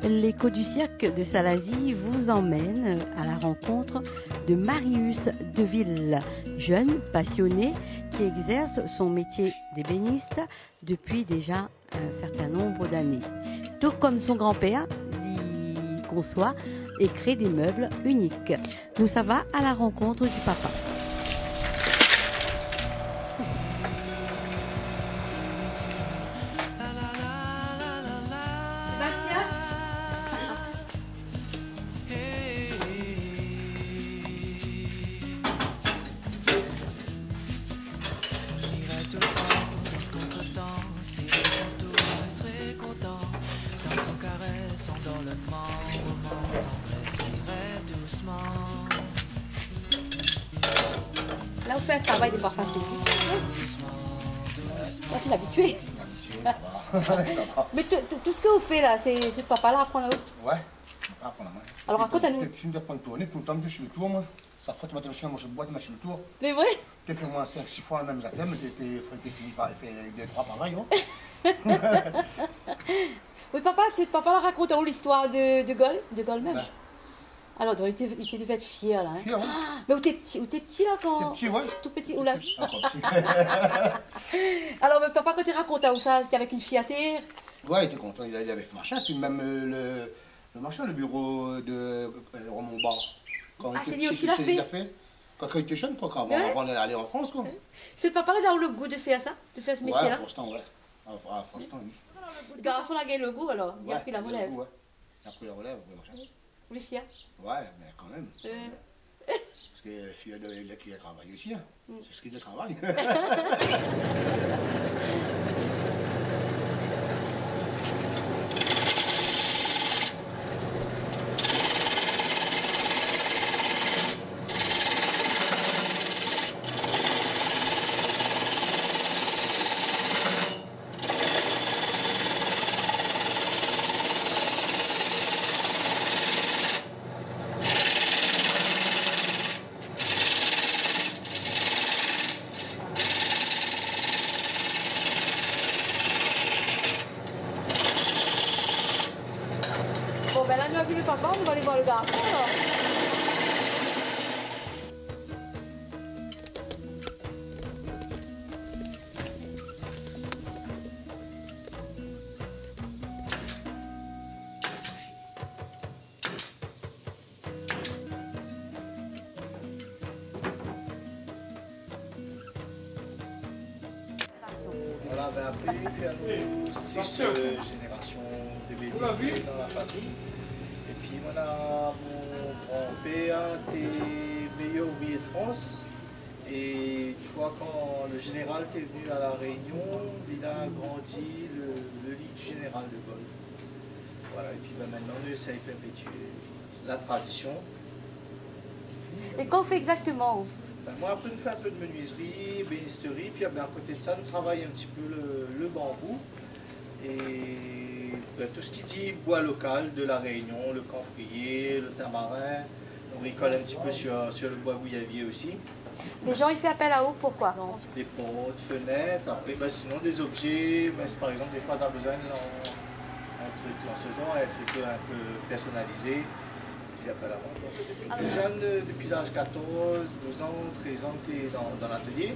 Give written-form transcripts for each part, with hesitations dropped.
L'écho du cirque de Salazie vous emmène à la rencontre de Marius Deville, jeune passionné qui exerce son métier d'ébéniste depuis déjà un certain nombre d'années. Tout comme son grand-père, il conçoit et crée des meubles uniques. Nous, ça va à la rencontre du papa. Là, vous faites un travail des pas facile. Là, c'est l'habitué. Mais tout ce que vous faites là, c'est papa là apprendre à vous. Ouais, papa apprendre à moi. Alors raconte-nous. Tu me dis apprendre à tourner, tout le temps, je suis le tour, moi. Ça fait que tu m'as donné un morceau de boîte, je suis le tour. C'est vrai? Tu fais moins 5-6 fois la même affaire, mais tu fini par faire 2-3 pareils. Oui, papa, c'est papa là raconte l'histoire de Gaulle même. Ouais. Alors, il devait être fier là. Hein. Fier, ouais. Ah, mais où t'es petit là quand. T'es petit, ouais. Tout petit, ou là. Encore petit. Alors, mais papa, quand tu racontes où ça, c'était avec une fierté. Ouais, il était content, il avait fait machin, puis même le machin, le bureau de Romain Barre. Ah, c'est lui aussi l'a fait. Quand il était jeune, quoi, avant d'aller en France, quoi. C'est papa là, le goût de faire ça, de faire ce métier-là. Ouais, franchement, ouais. Franchement, oui. Le garçon a gagné le goût alors, il a pris la relève. Ouais. Il a pris la relève, machin. Vous êtes fier? Ouais, mais quand même. Parce que fier de qui travaille aussi, hein. C'est ce qu'il travaille. Bon, ben là, nous avons vu le papa, on va aller voir le garçon alors. Voilà, ben après, il y a nous 6 générations de bénistes dans la famille. Et puis, on a mon grand-père qui est meilleur ouvrier de France. Et tu vois, quand le général est venu à La Réunion, il a agrandi le lit du général de Gaulle. Voilà, et puis ben, maintenant, on essaie de perpétuer la tradition. Et quoi on fait exactement? Ben, moi, après, on fait un peu de menuiserie, bénisterie, puis ben, à côté de ça, on travaille un petit peu le bambou. Et ben, tout ce qui dit bois local de La Réunion, le camphrier, le tamarin, on bricole un petit peu sur le bois gouyavier aussi. Les gens, ils font appel à vous, pourquoi? Des portes, fenêtres, après, ben, sinon des objets, ben, par exemple, des fois, on a besoin d'un truc dans ce genre, un truc un peu personnalisé. Plus jeune, depuis l'âge 14, 12 ans, 13 ans, tu es dans l'atelier.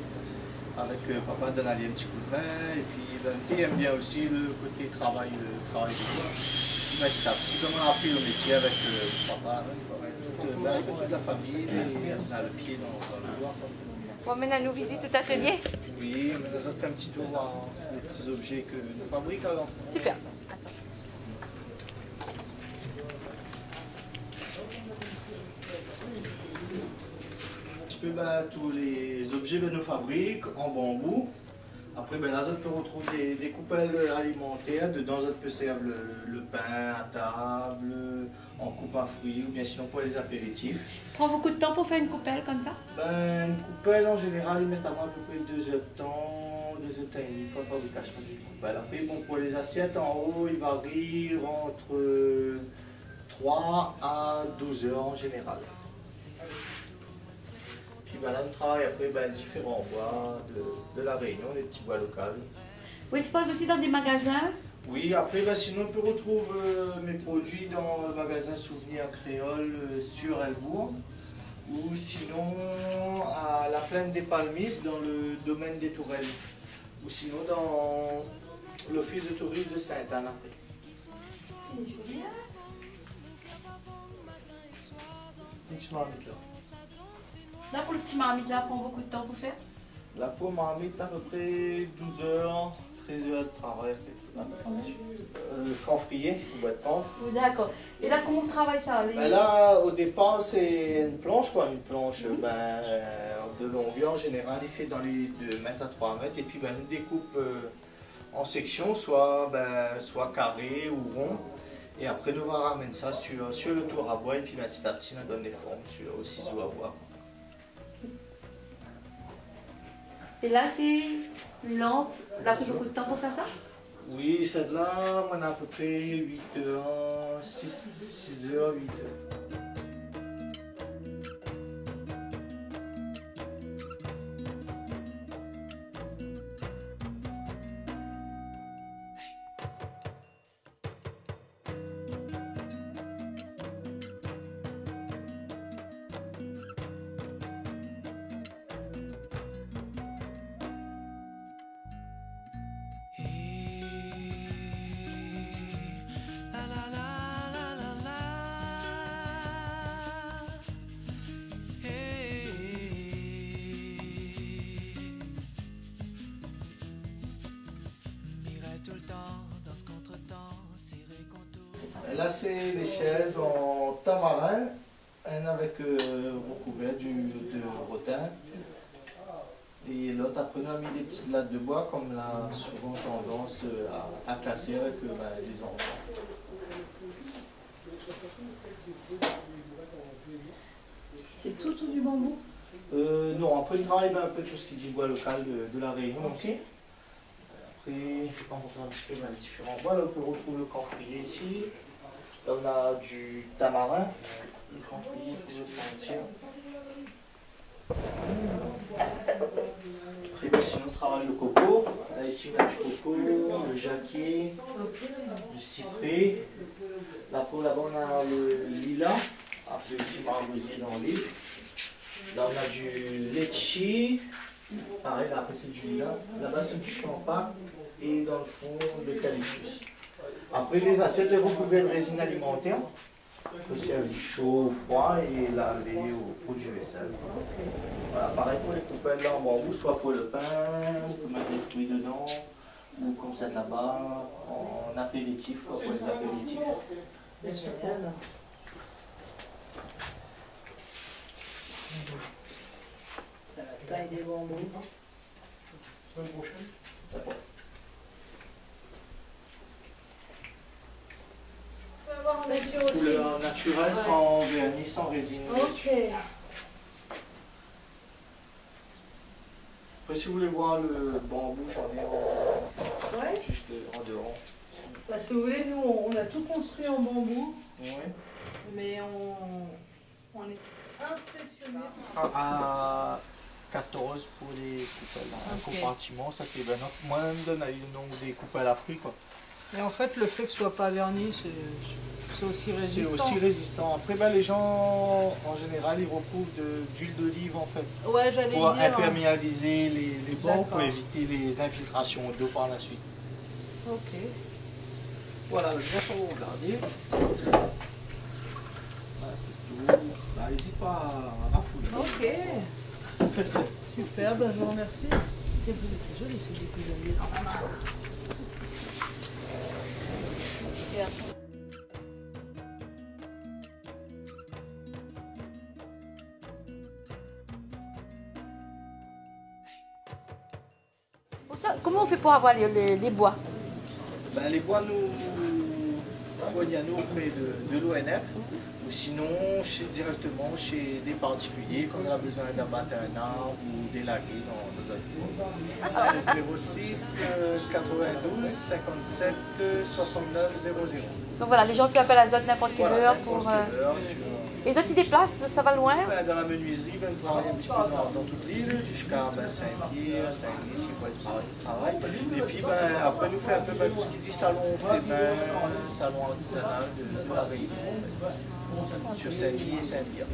Avec papa donne un petit coup de main. Et puis tu aimes bien aussi le côté travail du bois. Petit à petit, comme on a appris le métier avec papa, toute la famille, et on a le pied dans le bois. Bon, maintenant, nous visite tout atelier. Oui, on a fait un petit tour dans les petits objets que nous fabriquons alors. Super. Ben, tous les objets que nous fabriquons en bambou. Après, ben, là, on peut retrouver des coupelles alimentaires. Dedans, on peut servir le pain à table, en coupe à fruits, ou bien sinon pour les apéritifs. Prend beaucoup de temps pour faire une coupelle comme ça? Ben, une coupelle, en général, ils mettent à moi à peu près 2 heures de temps, 2 heures de temps pour la fabrication d'une coupelle. Après, bon, pour les assiettes, en haut, ils varient entre 3 à 12 heures en général. Puis ben, là, on travaille après différents bois de La Réunion, des petits bois locaux. Vous exposez aussi dans des magasins? Oui, après, bah, sinon, on peut retrouver mes produits dans le magasin Souvenirs Créole sur Elbourg. Ou sinon, à la plaine des Palmistes, dans le domaine des Tourelles. Ou sinon, dans l'office de tourisme de Sainte-Anne. Petit marmite là. Là, pour le petit marmite, là, prend beaucoup de temps pour faire. La peau marmite, à peu près 12 heures, 13 heures de travail. Camphrier, boîte de camphre. Oui, d'accord. Et là, comment on travaille ça? Ben là, au départ, c'est une planche, quoi. Une planche de longueur, en général, il fait dans les 2 mètres à 3 mètres. Et puis, ben, une découpe en sections, soit carré ou rond. Et après, nous va ramener ça sur le tour à bois. Et puis, ben, petit à petit, on donne des formes au ciseau à bois. Et là, c'est une lampe. Là, il faut beaucoup de temps pour faire ça? Oui, celle-là, on a à peu près 8 heures, 6 heures, 8 heures. Là, c'est les chaises en tamarin, un avec recouvert de rotin. Et l'autre, après, on a mis des petites lattes de bois, comme l'a souvent tendance à classer avec les enfants. C'est tout du bambou? Non, après, on travaille un peu tout ce qui dit bois local de la Réunion aussi. Après, je ne sais pas montrer un petit peu les différents bois. Là, on peut retrouver le camphrier ici. Là, on a du tamarin, le camphrier qui se sentir. Après, sinon, on travaille le coco. Là, ici, on a du coco, le jacquier, du cyprès. Là, là-bas, on a le lilas. Après, ici, margosier dans l'île. Là, on a du litchi. Pareil, là, après, c'est du lilas. Là-bas, c'est du champagne. Et dans le fond, l'eucalyptus. Après, les assiettes, elles recouvertes de résine alimentaire. On peut servir chaud ou froid et laver au produit vaisselle. Voilà, pareil pour les coupelles là en bambou, soit pour le pain, on peut mettre des fruits dedans, ou comme ça là-bas, en apéritif, quoi, pour les apéritifs. C'est la taille des bambous. Semaine prochaine. Couleur naturelle, sans vernis, sans résine. Ok. Après, si vous voulez voir le bambou, j'en ai juste en dehors. Bah, si vous voulez, nous, on a tout construit en bambou, Oui. mais on est impressionnés. Ce sera à 14 pour les coupelles. Un compartiment, ça c'est ben, moi je donne le nom des coupelles à fruits, quoi. Et en fait, le fait que ce soit pas verni, c'est aussi résistant. C'est aussi résistant. Après, ben, les gens, en général, ils recouvrent d'huile d'olive, en fait, Ouais, j'allais pour dire. imperméabiliser les bords, pour D'accord. éviter les infiltrations d'eau par la suite. Ok. Voilà, je laisse vous regarder. Voilà, c'est tout. Bah, n'hésite pas à fouiller. Ok. Super, ben, je vous remercie. Et vous êtes très joli ce décousu. Comment on fait pour avoir les bois? Ben, les bois nous joignent à nous auprès de l'ONF ou sinon directement chez des particuliers quand on a besoin d'abattre un arbre ou d'élaguer dans nos agriculteurs. 06 92 57 69 00. Donc voilà, les gens peuvent appeler à Zot n'importe quelle Voilà, heure n'importe pour... quelle heure sur Les autres, ils déplacent, ça va loin. Ben, dans la menuiserie, ben, on travaille un petit peu dans toute l'île, jusqu'à Saint-Pierre, Saint-Denis, il faut être travail. Et puis ben, après, nous fait un peu tout ce qui dit salon fait main, salon artisanal de la Réunion, sur Saint-Pierre et Saint-Pierre.